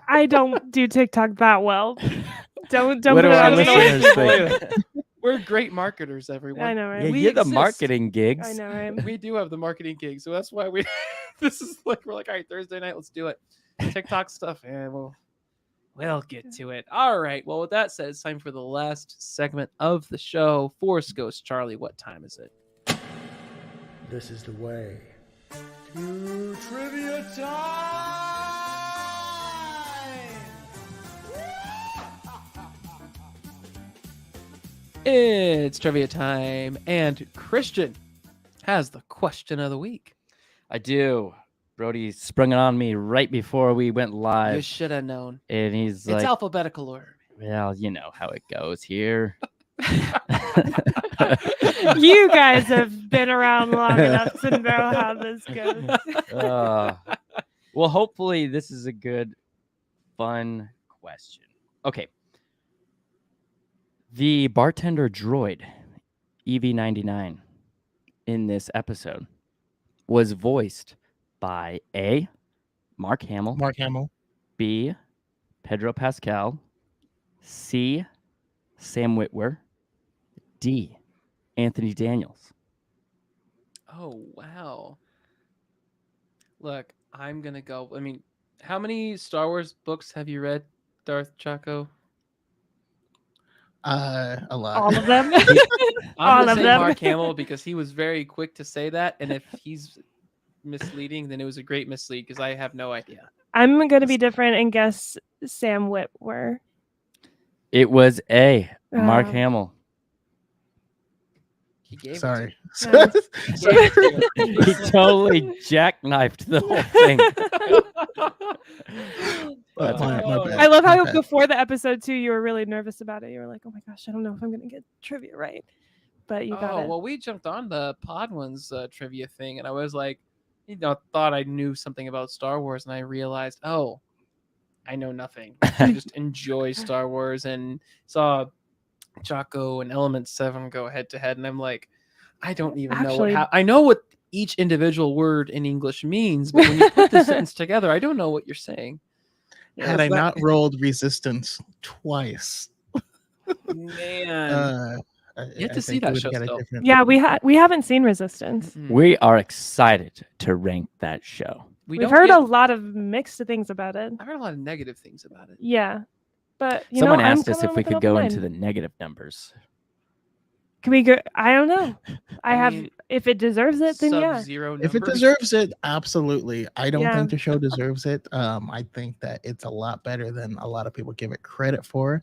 I don't do TikTok that well. Don't
What
put
do
it
our
on me.
listeners think?
We're great marketers, everyone.
I know, right?
Yeah,
We
you're the
exist.
marketing gigs.
I know, right?
We do have the marketing gig, so that's why we. This is like we're like, all right, Thursday night, let's do it. TikTok stuff, and we'll get to it. All right. Well, with that said, it's time for the last segment of the show. Force Ghost Charlie, what time is it?
This is the way to trivia time.
It's trivia time, and Christian has the question of the week.
I do. Brody sprung it on me right before we went
You
live,
should have known.
and he's
It's
like,
alphabetical order.
"Well, you know how it goes here."
You guys have been around long enough to know how this goes.
Well, hopefully this is a good, fun question. Okay. The bartender droid, EV99, in this episode was voiced by A, Mark Hamill,
Mark Hamill.
B, Pedro Pascal, C, Sam Witwer, D, Anthony Daniels.
Oh, wow. Look, I'm going to go. I mean, how many Star Wars books have you read, Darth Chaco?
A lot.
All of them.
I'm
All
going
of
to say
them.
Mark Hamill because he was very quick to say that. And if he's misleading, then it was a great mislead because I have no idea.
I'm going to be different and guess Sam Witwer.
It was A, Mark
Oh.
Hamill.
He gave
Sorry.
Nice.
It to you.
He totally jackknifed the whole thing.
But my
Oh.
bad.
I love
my
how
bad.
before the episode 2, you were really nervous about it. You were like, "Oh my gosh, I don't know if I'm gonna get trivia right," but you got
Oh
it.
well, we jumped on the Podwins trivia thing, and I was like, thought I knew something about Star Wars, and I realized, oh, I know nothing. I just enjoy Star Wars, and saw Jocko and Element 7 go head to head, and I'm like, I don't even know
Actually-
I know what each individual word in English means, but when you put the sentence together, I don't know what you're saying.
Had I not rolled resistance twice,
Man, Yet to see
think
that
we would've
show
got a
still.
different-
Yeah, we haven't seen Resistance.
Mm-mm.
We are excited to rank that show.
We
We've
don't
heard
get-
a lot of mixed things about it.
I've heard a lot of negative things about it.
Yeah, but
Someone
I'm
asked us
coming
if we
with an
could go
open
into
mind.
the negative numbers.
Can we go? I don't know. I have.
mean,
If it deserves it, then yeah.
Sub-zero
If it
numbers.
deserves it, absolutely. I don't
Yeah.
think the show deserves it. I think that it's a lot better than a lot of people give it credit for.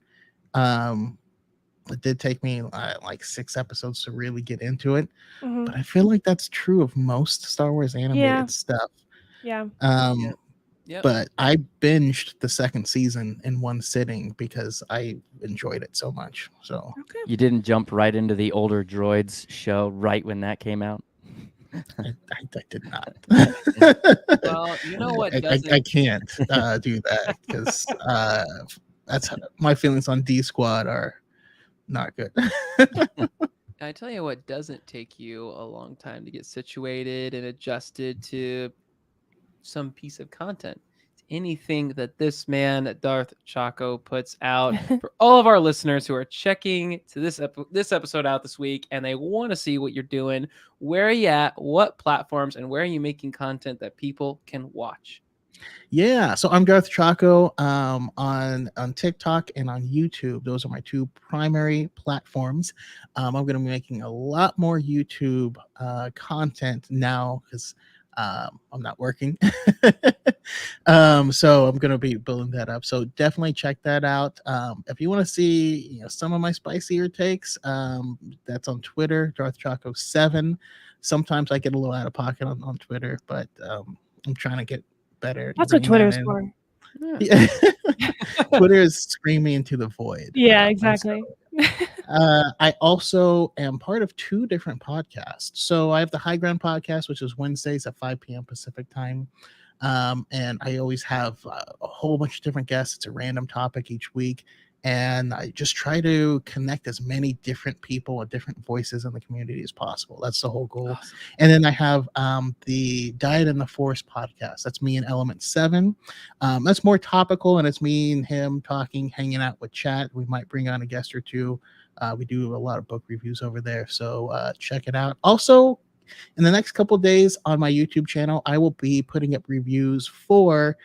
It did take me like 6 episodes to really get into it,
Mhm.
but I feel like that's true of most Star Wars animated
Yeah.
stuff.
Yeah.
Yep.
But I binged the second season in one sitting because I enjoyed it so much. So
Okay.
You didn't jump right into the older droids show right when that came out.
I did not.
Well, you know what
I
doesn't-
can't do that because that's my feelings on D Squad are not good.
I tell you what doesn't take you a long time to get situated and adjusted to some piece of content. It's anything that this man, Darth Chaco, puts out for all of our listeners who are checking to this episode out this week, and they want to see what you're doing. Where are you at? What platforms? And where are you making content that people can watch?
Yeah, so I'm Darth Chaco on TikTok and on YouTube. Those are my 2 primary platforms. I'm going to be making a lot more YouTube content now because I'm not working. So I'm going to be building that up. So definitely check that out. If you want to see some of my spicier takes, that's on Twitter, Darth Chaco 7. Sometimes I get a little out of pocket on Twitter, but I'm trying to get better. at
That's what
bringing that
Twitter's
in.
for.
Yeah.
Yeah. Twitter is screaming into the void.
Yeah,
and
exactly.
I also am part of 2 different podcasts. So I have the High Ground podcast, which is Wednesdays at 5 p.m. Pacific time. And I always have a whole bunch of different guests. It's a random topic each week. And I just try to connect as many different people and different voices in the community as possible. That's the whole goal.
Awesome.
And then I have the Diet in the Forest podcast. That's me and Element 7. That's more topical, and it's me and him talking, hanging out with chat. We might bring on a guest or 2. We do a lot of book reviews over there, so check it out. Also, in the next couple of days on my YouTube channel, I will be putting up reviews for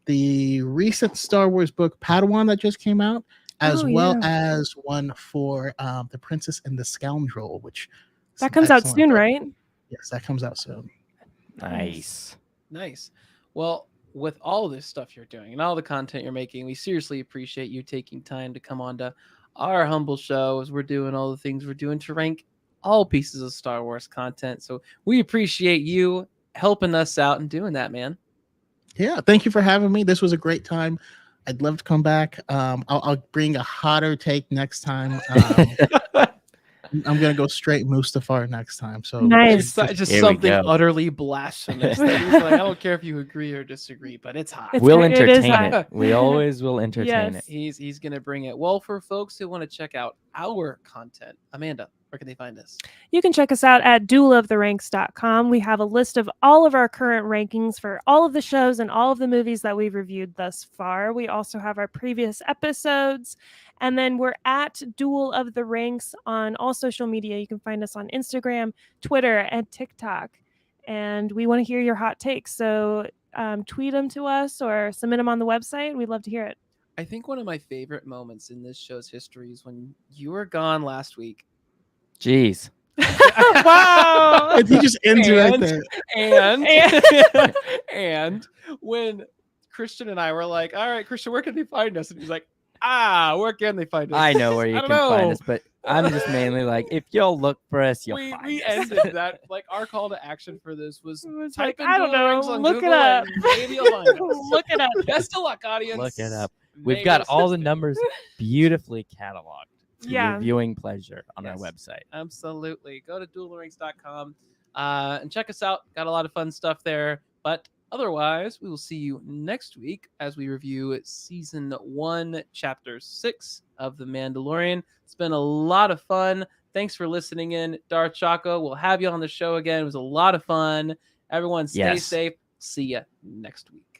the recent Star Wars book Padawan that just came out, as well as one for The Princess and the Scoundrel, which
That comes out soon, right?
Yes, that comes out soon.
Nice.
Nice. Well, with all this stuff you're doing and all the content you're making, we seriously appreciate you taking time to come on to our humble show as we're doing all the things we're doing to rank all pieces of Star Wars content. So we appreciate you helping us out and doing that, man.
Yeah, thank you for having me. This was a great time. I'd love to come back. I'll bring a hotter take next time. I'm gonna go straight Mustafar next time. So
Nice.
It's just
Here we
something
go.
utterly blasphemous. That he's like, I don't care if you agree or disagree, but it's hot.
It's
We'll
great. It is
entertain
hot.
it. We always will entertain
Yes.
it.
He's gonna bring it. Well, for folks who want to check out our content, Amanda, where can they find us?
You can check us out at dueloftheranks.com. We have a list of all of our current rankings for all of the shows and all of the movies that we've reviewed thus far. We also have our previous episodes. And then we're at Duel of the Ranks on all social media. You can find us on Instagram, Twitter, and TikTok. And we want to hear your hot takes. So tweet them to us or submit them on the website. We'd love to hear it.
I think one of my favorite moments in this show's history is when you were gone last week.
Jeez.
Wow.
And he just ends it right
And-
there.
And and when Christian and I were like, all right, Christian, where can they find us? And he's like, where can they find us?
I know where you
I
can
don't
find
know.
us, but I'm just mainly like, if you'll look for us, you'll
we
find us.
ended that. Like our call to action for this was
It was
type
like,
in
I don't
Duel of the Rings
know,
on
look it
Google
up.
and maybe you'll find us.
Look it up.
Best of luck, audience.
Look it up. We've
Maybe
got
it's
all
just
the
me.
numbers beautifully cataloged for
Yeah.
your viewing pleasure on our
Yes.
website.
Absolutely. Go to dueloftheRings.com and check us out. Got a lot of fun stuff there. But otherwise, we will see you next week as we review season 1, chapter 6 of The Mandalorian. It's been a lot of fun. Thanks for listening in, Darth Chaco. We'll have you on the show again. It was a lot of fun. Everyone, stay
Yes.
safe. See you next week.